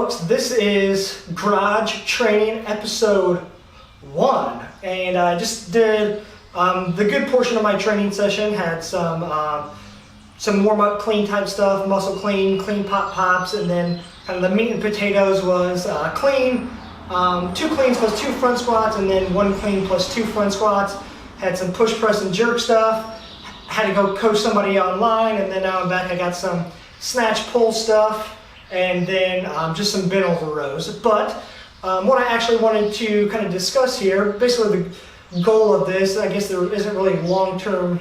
folks, this is Garage Training Episode 1, and I just did the good portion of my training session. Had some warm-up clean type stuff, muscle clean pops, and then kind of the meat and potatoes was clean, 2 cleans plus 2 front squats, and then 1 clean plus 2 front squats. Had some push, press, and jerk stuff. Had to go coach somebody online, and then now I'm back. I got some snatch pull stuff, and then just some bent over rows. But what I actually wanted to kind of discuss here, basically the goal of this, I guess there isn't really long-term,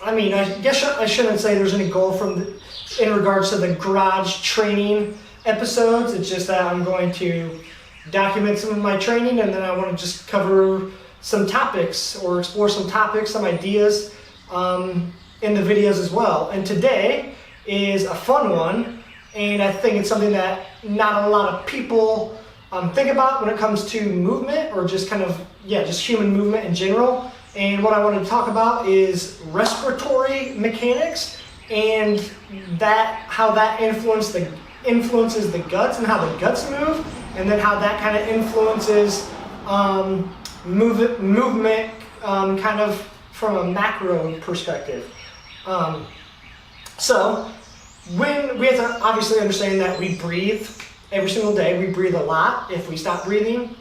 I guess I shouldn't say there's any goal in regards to the garage training episodes. It's just that I'm going to document some of my training, and then I want to just cover some topics or explore some topics, some ideas in the videos as well. And today is a fun one, and I think it's something that not a lot of people think about when it comes to movement, or just kind of, just human movement in general. And what I wanted to talk about is respiratory mechanics, and how that influences the guts and how the guts move, and then how that kind of influences movement kind of from a macro perspective. So when we have to obviously understand that we breathe every single day. We breathe a lot. If we stop breathing,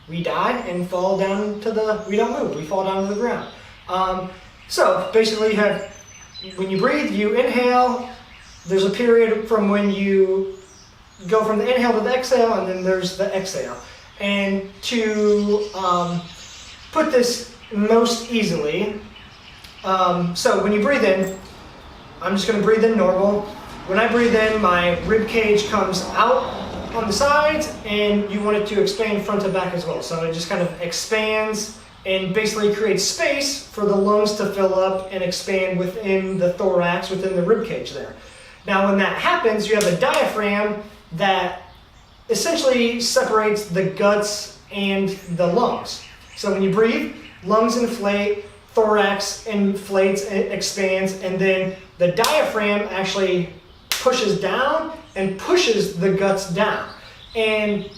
we die and fall down we don't move, we fall down to the ground. So basically when you breathe, you inhale. There's a period from when you go from the inhale to the exhale, and then there's the exhale. And to put this most easily, so when you breathe in, I'm just going to breathe in normal. When I breathe in, my rib cage comes out on the sides, and you want it to expand front to back as well. So it just kind of expands and basically creates space for the lungs to fill up and expand within the thorax, within the rib cage there. Now when that happens, you have a diaphragm that essentially separates the guts and the lungs. So when you breathe, lungs inflate, thorax inflates, expands, and then the diaphragm actually pushes down and pushes the guts down. And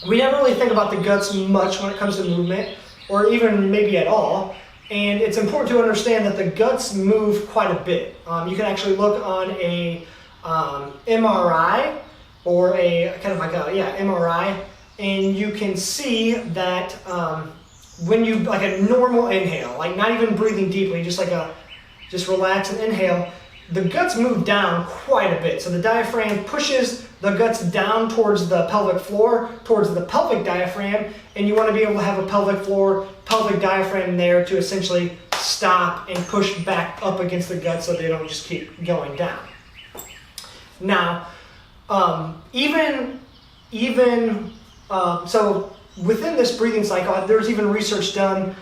we never really think about the guts much when it comes to movement, or even maybe at all. And it's important to understand that the guts move quite a bit. You can actually look on a MRI, or a kind of like MRI, and you can see that when you, like a normal inhale, like not even breathing deeply, just relax and inhale, the guts move down quite a bit. So the diaphragm pushes the guts down towards the pelvic floor, towards the pelvic diaphragm, and you want to be able to have a pelvic floor, pelvic diaphragm there to essentially stop and push back up against the guts so they don't just keep going down. Now, so within this breathing cycle, there's even research done.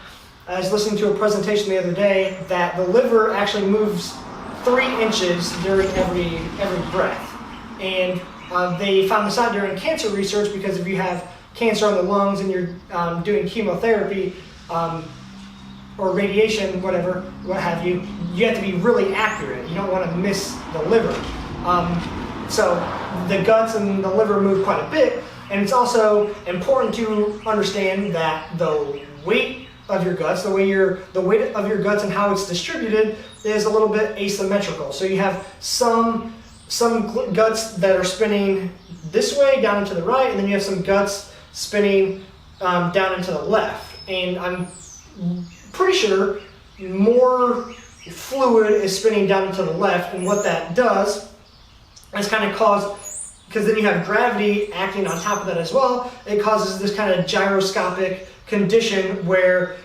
I was listening to a presentation the other day that the liver actually moves 3 inches during every breath. And they found this out during cancer research, because if you have cancer on the lungs and you're doing chemotherapy or radiation, what have you, you have to be really accurate. You don't want to miss the liver. So the guts and the liver move quite a bit, and it's also important to understand that the weight of your guts, the weight of your guts and how it's distributed is a little bit asymmetrical. So you have some guts that are spinning this way down and to the right, and then you have some guts spinning down and to the left. And I'm pretty sure more fluid is spinning down and to the left, and what that does is kind of cause, because then you have gravity acting on top of that as well, it causes this kind of gyroscopic condition where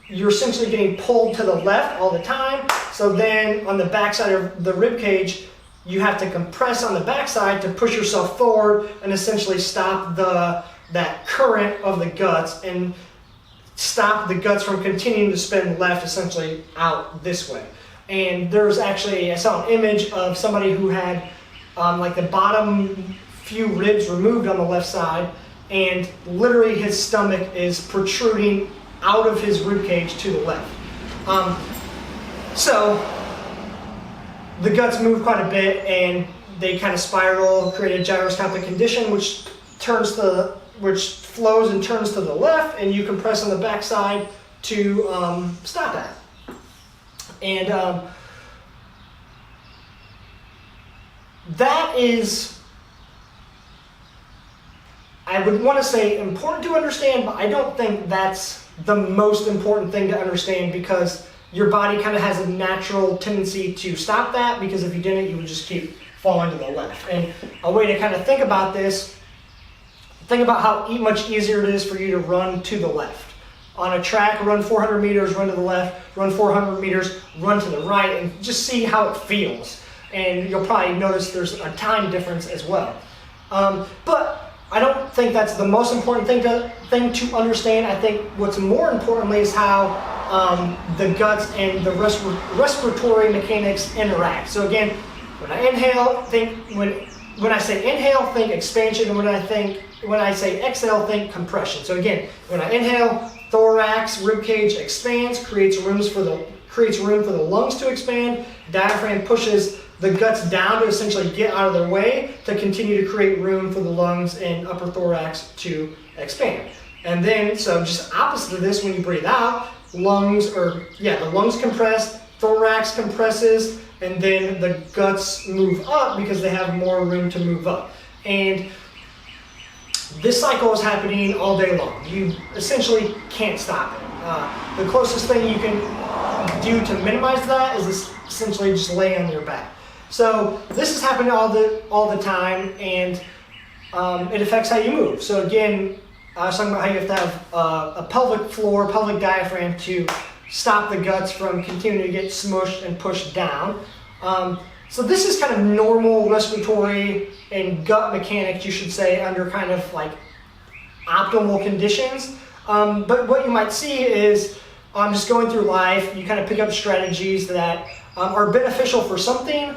you're essentially getting pulled to the left all the time. So then on the backside of the rib cage, you have to compress on the backside to push yourself forward and essentially stop that current of the guts, and stop the guts from continuing to spin left, essentially out this way. And there's actually, I saw an image of somebody who had like the bottom few ribs removed on the left side, and literally his stomach is protruding out of his rib cage to the left. So the guts move quite a bit, and they kind of spiral, create a gyroscopic condition, which flows and turns to the left, and you compress on the backside to stop that. And that is, I would want to say, important to understand, but I don't think that's the most important thing to understand, because your body kind of has a natural tendency to stop that, because if you didn't, you would just keep falling to the left. And a way to kind of think about this, think about how much easier it is for you to run to the left. On a track, run 400 meters, run to the left, run 400 meters, run to the right, and just see how it feels. And you'll probably notice there's a time difference as well. But I don't think that's the most important thing to understand. I think what's more importantly is how the guts and the respiratory mechanics interact. So again, when I inhale, when I say inhale, think expansion, and when I say exhale, think compression. So again, when I inhale, thorax, rib cage expands, creates room for the lungs to expand. Diaphragm pushes the guts down to essentially get out of their way to continue to create room for the lungs and upper thorax to expand. And then, so just opposite of this, when you breathe out, the lungs compress, thorax compresses, and then the guts move up because they have more room to move up. And this cycle is happening all day long. You essentially can't stop it. The closest thing you can do to minimize that is essentially just lay on your back. So this is happening all the time, and it affects how you move. So again, I was talking about how you have to have a pelvic floor, pelvic diaphragm to stop the guts from continuing to get smushed and pushed down. So this is kind of normal respiratory and gut mechanics, you should say, under kind of like optimal conditions. But what you might see is just going through life, you kind of pick up strategies that are beneficial for something,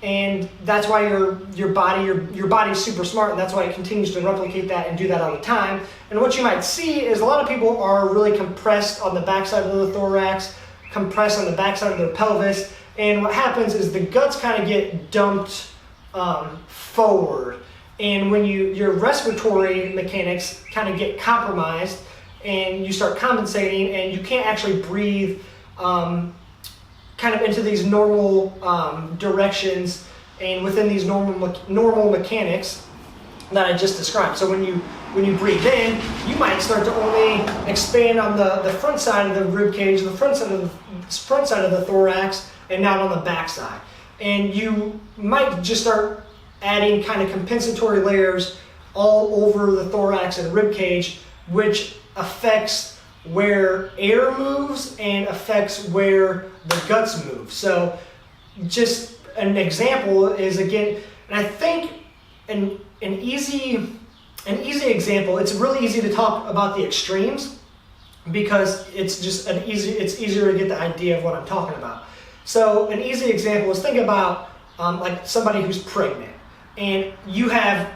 and that's why your body's super smart, and that's why it continues to replicate that and do that all the time. And what you might see is a lot of people are really compressed on the backside of the thorax, compressed on the backside of their pelvis, and what happens is the guts kind of get dumped forward. And when your respiratory mechanics kind of get compromised and you start compensating and you can't actually breathe kind of into these normal directions and within these normal mechanics that I just described. So when you breathe in, you might start to only expand on the front side of the rib cage, the front side of the thorax, and not on the back side. And you might just start adding kind of compensatory layers all over the thorax and rib cage, which affects where air moves and affects where the guts move. So just an example is, again, and I think an easy example, it's really easy to talk about the extremes because it's easier to get the idea of what I'm talking about. So an easy example is, think about like somebody who's pregnant, and you have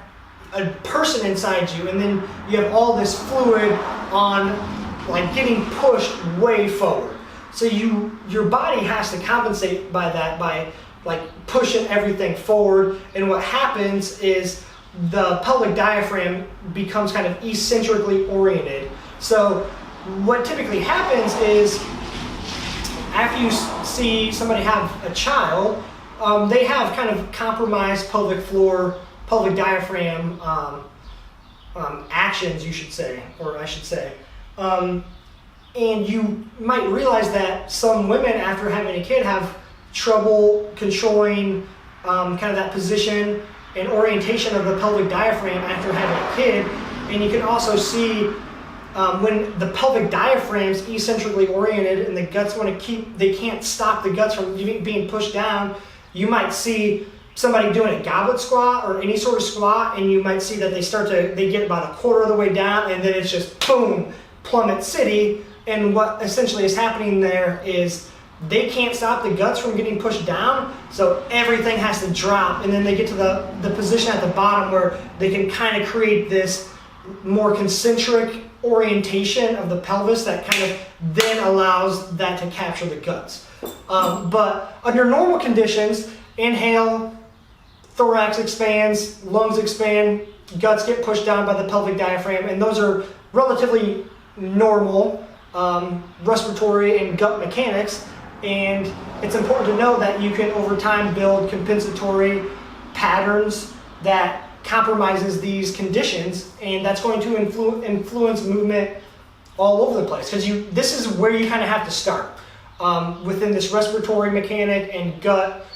a person inside you, and then you have all this fluid on, like, getting pushed way forward. So your body has to compensate by that by like pushing everything forward, and what happens is the pelvic diaphragm becomes kind of eccentrically oriented. So what typically happens is, after you see somebody have a child, they have kind of compromised pelvic floor, pelvic diaphragm actions, you should say, or I should say. And you might realize that some women, after having a kid, have trouble controlling kind of that position and orientation of the pelvic diaphragm after having a kid. And you can also see when the pelvic diaphragm's eccentrically oriented and the guts they can't stop the guts from being pushed down. You might see somebody doing a goblet squat or any sort of squat, and you might see that they get about a quarter of the way down, and then it's just boom, plummet city. And what essentially is happening there is they can't stop the guts from getting pushed down, so everything has to drop, and then they get to the position at the bottom where they can kind of create this more concentric orientation of the pelvis that kind of then allows that to capture the guts. But under normal conditions, inhale, thorax expands, lungs expand, guts get pushed down by the pelvic diaphragm, and those are relatively normal respiratory and gut mechanics. And it's important to know that you can over time build compensatory patterns that compromises these conditions, and that's going to influence movement all over the place, because this is where you kind of have to start within this respiratory mechanic and gut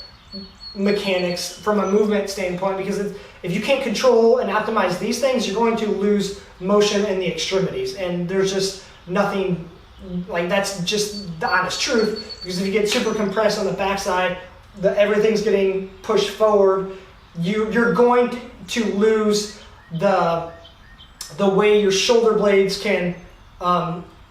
mechanics from a movement standpoint, because if you can't control and optimize these things, you're going to lose motion in the extremities, and there's just nothing like that's just the honest truth, because if you get super compressed on the backside, everything's getting pushed forward, you're going to lose the way your shoulder blades can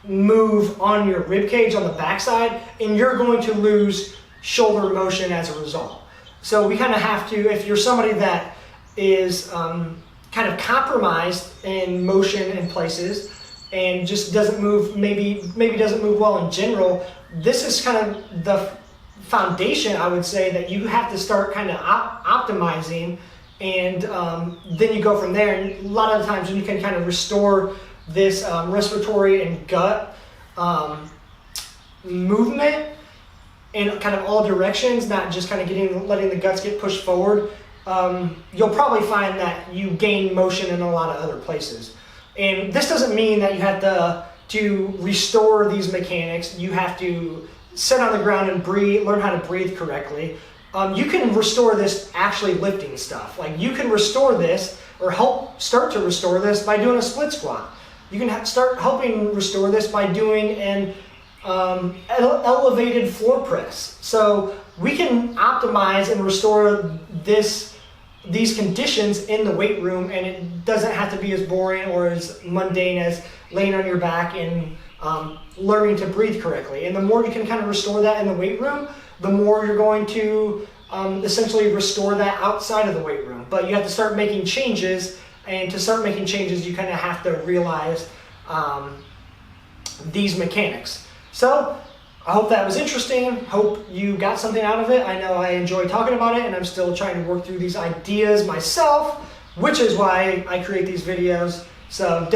move on your rib cage on the backside, and you're going to lose shoulder motion as a result. So we kind of have to, if you're somebody that is kind of compromised in motion in places and just doesn't move, maybe doesn't move well in general, this is kind of the foundation, I would say, that you have to start kind of optimizing, and then you go from there. And a lot of times you can kind of restore this respiratory and gut movement in kind of all directions, not just kind of letting the guts get pushed forward. You'll probably find that you gain motion in a lot of other places. And this doesn't mean that you have to restore these mechanics. You have to sit on the ground and breathe, learn how to breathe correctly. You can restore this actually lifting stuff. Like, you can restore this or start to restore this by doing a split squat. You can start helping restore this by doing an elevated floor press. So we can optimize and restore these conditions in the weight room, and it doesn't have to be as boring or as mundane as laying on your back and learning to breathe correctly. And the more you can kind of restore that in the weight room, the more you're going to essentially restore that outside of the weight room. But you have to start making changes, and to start making changes, you kind of have to realize these mechanics. So I hope that was interesting. Hope you got something out of it. I know I enjoy talking about it, and I'm still trying to work through these ideas myself, which is why I create these videos. So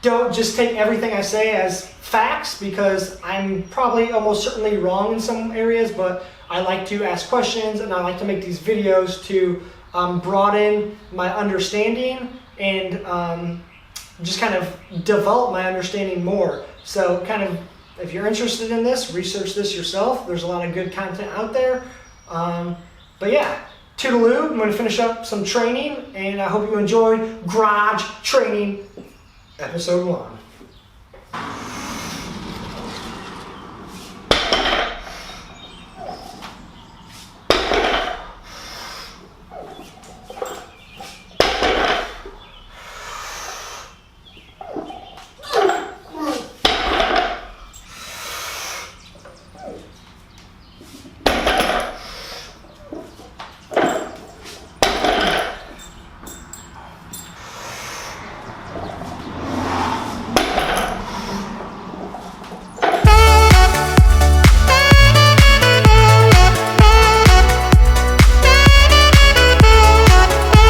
don't just take everything I say as facts, because I'm probably almost certainly wrong in some areas, but I like to ask questions, and I like to make these videos to broaden my understanding and just kind of develop my understanding more. So kind of, if you're interested in this, research this yourself. There's a lot of good content out there. But yeah, toodaloo. I'm going to finish up some training, and I hope you enjoyed Garage Training Episode 1.